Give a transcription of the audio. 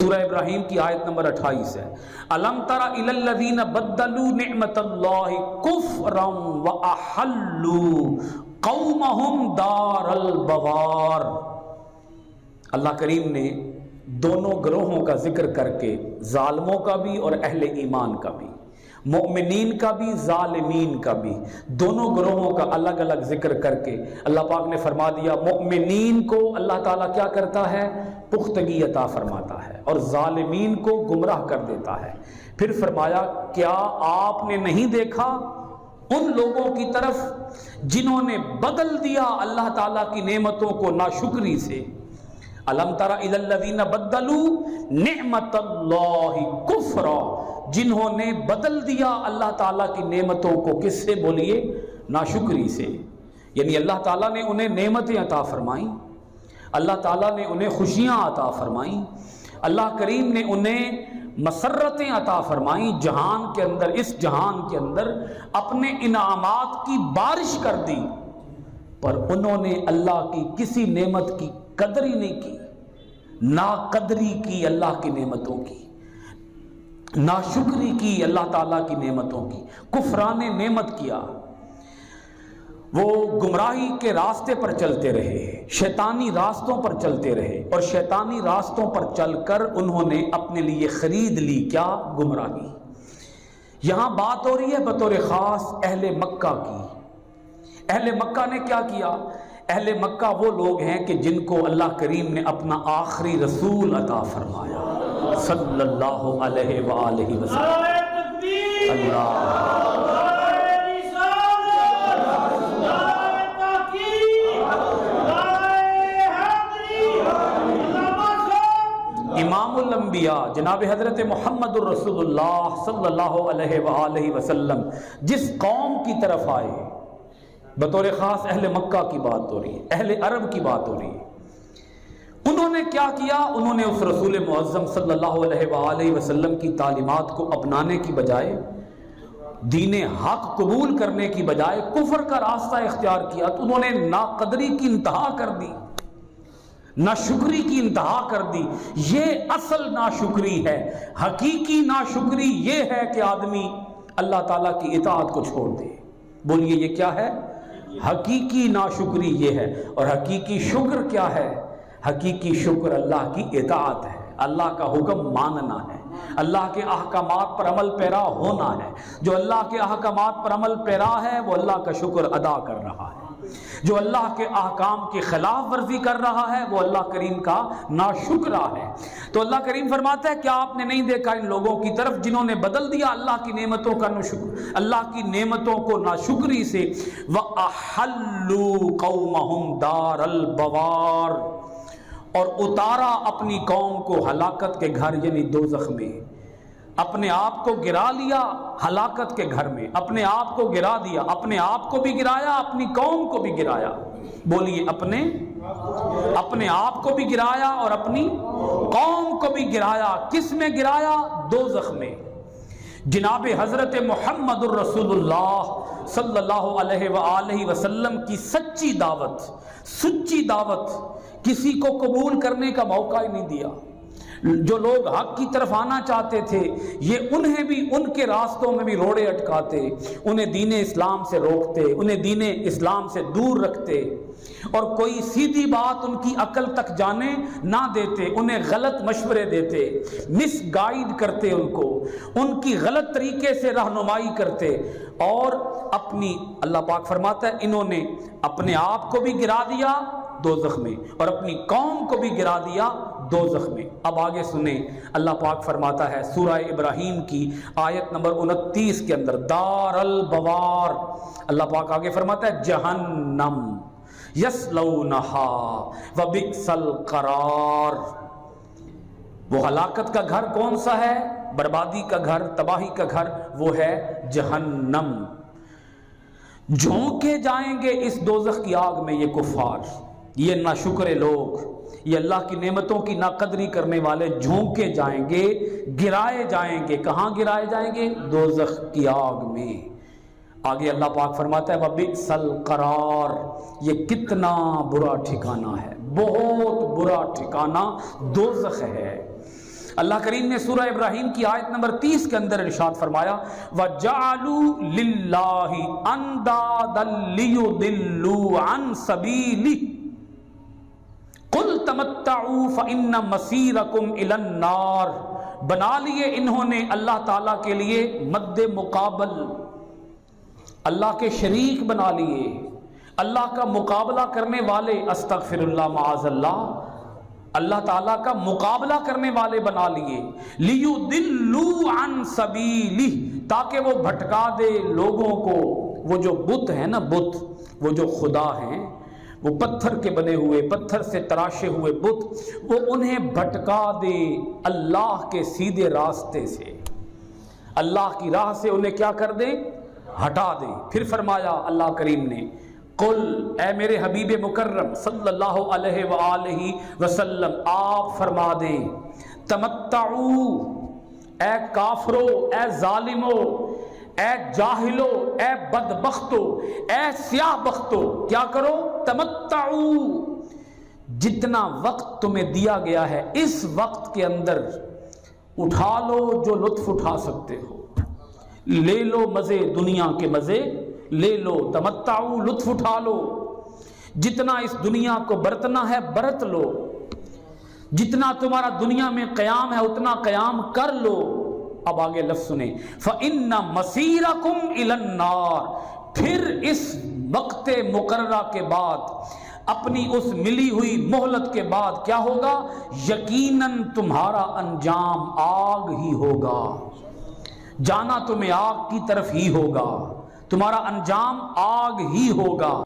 سورہ ابراہیم کی آیت نمبر 28 ہے، الم تر الی الذین بدلوا نعمت اللہ کفرا واحلوا قومہم دار البوار۔ اللہ کریم نے دونوں گروہوں کا ذکر کر کے، ظالموں کا بھی اور اہل ایمان کا بھی، مؤمنین کا بھی ظالمین کا بھی، دونوں گروہوں کا الگ الگ ذکر کر کے اللہ پاک نے فرما دیا مؤمنین کو اللہ تعالیٰ کیا کرتا ہے؟ پختگی عطا فرماتا ہے، اور ظالمین کو گمراہ کر دیتا ہے۔ پھر فرمایا کیا آپ نے نہیں دیکھا ان لوگوں کی طرف جنہوں نے بدل دیا اللہ تعالیٰ کی نعمتوں کو ناشکری سے؟ الم تر الی الذین بدلوا نعمت اللہ کفرا، جنہوں نے بدل دیا اللہ تعالیٰ کی نعمتوں کو، کس سے بولیے؟ ناشکری سے۔ یعنی اللہ تعالیٰ نے انہیں نعمتیں عطا فرمائیں، اللہ تعالیٰ نے انہیں خوشیاں عطا فرمائیں، اللہ کریم نے انہیں مسرتیں عطا فرمائیں، جہان کے اندر، اس جہان کے اندر اپنے انعامات کی بارش کر دی، پر انہوں نے اللہ کی کسی نعمت کی قدر ہی نہیں کی، ناقدری کی اللہ کی نعمتوں کی، ناشکری کی اللہ تعالیٰ کی نعمتوں کی، کفران نعمت کیا۔ وہ گمراہی کے راستے پر چلتے رہے، شیطانی راستوں پر چلتے رہے، اور شیطانی راستوں پر چل کر انہوں نے اپنے لیے خرید لی کیا؟ گمراہی۔ یہاں بات ہو رہی ہے بطور خاص اہل مکہ کی۔ اہل مکہ نے کیا کیا؟ اہل مکہ وہ لوگ ہیں کہ جن کو اللہ کریم نے اپنا آخری رسول عطا فرمایا صلی اللہ علیہ وآلہ وسلم۔ امام الانبیاء جناب حضرت محمد الرسول اللہ صلی اللہ علیہ وآلہ وسلم جس قوم کی طرف آئے، بطور خاص اہل مکہ کی بات ہو رہی ہے، اہل عرب کی بات ہو رہی ہے، انہوں نے کیا کیا؟ انہوں نے اس رسول معظم صلی اللہ علیہ وآلہ وسلم کی تعلیمات کو اپنانے کی بجائے، دین حق قبول کرنے کی بجائے کفر کا راستہ اختیار کیا، تو انہوں نے ناقدری کی انتہا کر دی، ناشکری کی انتہا کر دی۔ یہ اصل ناشکری ہے۔ حقیقی ناشکری یہ ہے کہ آدمی اللہ تعالیٰ کی اطاعت کو چھوڑ دے۔ بولیے یہ کیا ہے؟ حقیقی ناشکری یہ ہے۔ اور حقیقی شکر کیا ہے؟ حقیقی شکر اللہ کی اطاعت ہے، اللہ کا حکم ماننا ہے، اللہ کے احکامات پر عمل پیرا ہونا ہے۔ جو اللہ کے احکامات پر عمل پیرا ہے وہ اللہ کا شکر ادا کر رہا ہے، جو اللہ کے احکام کی خلاف ورزی کر رہا ہے وہ اللہ کریم کا ناشکرا ہے۔ تو اللہ کریم فرماتا ہے کیا آپ نے نہیں دیکھا ان لوگوں کی طرف جنہوں نے بدل دیا اللہ کی نعمتوں کا ناشکر، اللہ کی نعمتوں کو ناشکری سے، وَأَحَلُّوا قَوْمَهُمْ دَارَ الْبَوَارِ، اور اتارا اپنی قوم کو ہلاکت کے گھر یعنی دوزخ میں، اپنے آپ کو گرا لیا ہلاکت کے گھر میں، اپنے آپ کو گرا دیا، اپنے آپ کو بھی گرایا، اپنی قوم کو بھی گرایا۔ بولیے اپنے آپ کو بھی گرایا اور اپنی قوم کو بھی گرایا۔ کس میں گرایا؟ دوزخ میں۔ جناب حضرت محمد الرسول اللہ صلی اللہ علیہ وآلہ وسلم کی سچی دعوت، سچی دعوت کسی کو قبول کرنے کا موقع ہی نہیں دیا۔ جو لوگ حق کی طرف آنا چاہتے تھے یہ انہیں بھی ان کے راستوں میں بھی روڑے اٹکاتے، انہیں دین اسلام سے روکتے، انہیں دین اسلام سے دور رکھتے، اور کوئی سیدھی بات ان کی عقل تک جانے نہ دیتے، انہیں غلط مشورے دیتے، مس گائیڈ کرتے، ان کو ان کی غلط طریقے سے رہنمائی کرتے، اور اپنی، اللہ پاک فرماتا ہے انہوں نے اپنے آپ کو بھی گرا دیا دوزخ میں اور اپنی قوم کو بھی گرا دیا دوزخ میں۔ اب آگے سنیں، اللہ پاک فرماتا ہے سورہ ابراہیم کی آیت نمبر 29 کے اندر، دار البوار، اللہ پاک آگے فرماتا ہے جہنم یصلونہا وبئس القرار۔ وہ ہلاکت کا گھر کون سا ہے؟ بربادی کا گھر، تباہی کا گھر، وہ ہے جہنم۔ جھونکے جائیں گے اس دوزخ کی آگ میں یہ کفار، یہ ناشکر لوگ، یہ اللہ کی نعمتوں کی ناقدری کرنے والے جھونکے جائیں گے، گرائے جائیں گے۔ کہاں گرائے جائیں گے؟ دوزخ کی آگ میں۔ آگے اللہ پاک فرماتا ہے وَبِئْسَ الْقَرَارُ، یہ کتنا برا ٹھکانہ ہے، بہت برا ٹھکانہ دوزخ ہے۔ اللہ کریم نے سورہ ابراہیم کی آیت نمبر 30 کے اندر ارشاد فرمایا وَجَعَلُوا لِلَّهِ أَنْدَادًا لِيُضِلُّوا عَنْ سَبِيلِهِ قُلْ تَمَتَّعُوا فَإِنَّ مَصِيرَكُمْ إِلَى النَّارِ، بنا لیے انہوں نے اللہ تعالیٰ کے لیے مد مقابل، اللہ کے شریک بنا لیے، اللہ کا مقابلہ کرنے والے، استغفر اللہ معاذ اللہ، اللہ تعالیٰ کا مقابلہ کرنے والے بنا لیے، لِيُضِلُّوا عَنْ سَبِيلِهِ، تاکہ وہ بھٹکا دے لوگوں کو، وہ جو بت ہیں نا، بت، وہ جو خدا ہیں، وہ پتھر کے بنے ہوئے، پتھر سے تراشے ہوئے بت، وہ انہیں بھٹکا دے اللہ کے سیدھے راستے سے، اللہ کی راہ سے انہیں کیا کر دے؟ ہٹا دے۔ پھر فرمایا اللہ کریم نے قل، اے میرے حبیب مکرم صلی اللہ علیہ وآلہ وسلم آپ فرما دیں تمتعو، اے کافرو، اے ظالمو، اے جاہلو، اے بدبختو، اے سیاہ بختو، کیا کرو؟ تمتعو، جتنا وقت تمہیں دیا گیا ہے اس وقت کے اندر اٹھا لو جو لطف اٹھا سکتے ہو، لے لو مزے، دنیا کے مزے لے لو، تمتعو، لطف اٹھا لو، جتنا اس دنیا کو برتنا ہے برت لو، جتنا تمہارا دنیا میں قیام ہے اتنا قیام کر لو۔ اب آگے لفظ سنیں، فَإِنَّ مَصِيرَكُمْ إِلَى النَّارِ، پھر اس وقت مقررہ کے بعد، اپنی اس ملی ہوئی مہلت کے بعد کیا ہوگا؟ یقیناً تمہارا انجام آگ ہی ہوگا، جانا تمہیں آگ کی طرف ہی ہوگا، تمہارا انجام آگ ہی ہوگا۔